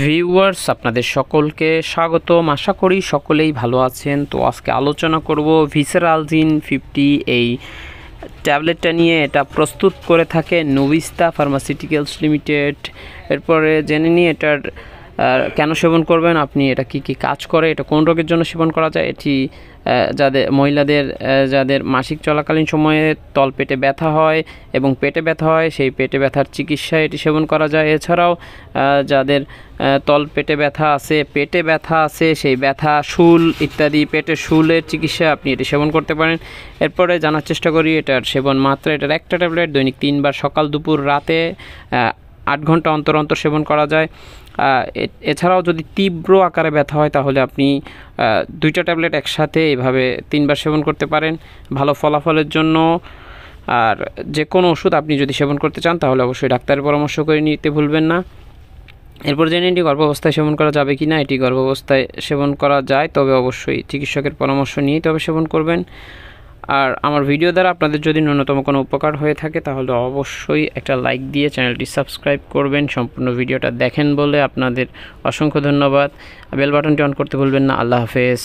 Viewers আপনাদের সকলকে স্বাগতম। আশা করি সকলেই ভালো আছেন। তো আজকে আলোচনা করব ভিসেরালজিন 50 এই ট্যাবলেটটা নিয়ে। এটা প্রস্তুত করে থাকে নোভিস্তা ফার্মাসিউটিক্যালস লিমিটেড। এরপরে জেনে নিই এটার কেন সেবন করবেন, আপনি এটা কি কি কাজ করে, এটা কোন রোগের জন্য সেবন করা যায়। এটি মহিলাদের যাদের মাসিক চলাকালীন সময়ে তলপেটে ব্যথা হয় এবং পেটে ব্যথা হয়, সেই পেটে ব্যথার চিকিৎসায় এটি সেবন করা যায়। এছাড়াও যাদের তলপেটে ব্যথা আছে, পেটে ব্যথা আছে, সেই ব্যথা শুল ইত্যাদি পেটের শুলের চিকিৎসা আপনি এটি সেবন করতে পারেন। এরপরে জানার চেষ্টা করি এটার সেবন মাত্রা। এটার একটা ট্যাবলেট দৈনিক 3 বার সকাল দুপুর রাতে 8 ঘন্টা অন্তর অন্তর সেবন করা যায়। এছাড়াও যদি তীব্র আকারে ব্যথা হয় তাহলে আপনি 2টা ট্যাবলেট একসাথে এভাবে 3 বার সেবন করতে পারেন ভালো ফলাফলের জন্য। আর যে কোনো ওষুধ আপনি যদি সেবন করতে চান তাহলে অবশ্যই ডাক্তারের পরামর্শ করে নিতে ভুলবেন না। এরপর জেনে এটি গর্ভাবস্থায় সেবন করা যাবে কি না। এটি গর্ভাবস্থায় সেবন করা যায়, তবে অবশ্যই চিকিৎসকের পরামর্শ নিয়েই তবে সেবন করবেন। আর আমার ভিডিও দ্বারা আপনাদের যদি ন্যূনতম কোনো উপকার হয়ে থাকে তাহলে অবশ্যই একটা লাইক দিয়ে চ্যানেলটি সাবস্ক্রাইব করবেন। সম্পূর্ণ ভিডিওটা দেখেন বলে আপনাদের অসংখ্য ধন্যবাদ। বেল বাটনটি অন করতে ভুলবেন না। আল্লাহ হাফেজ।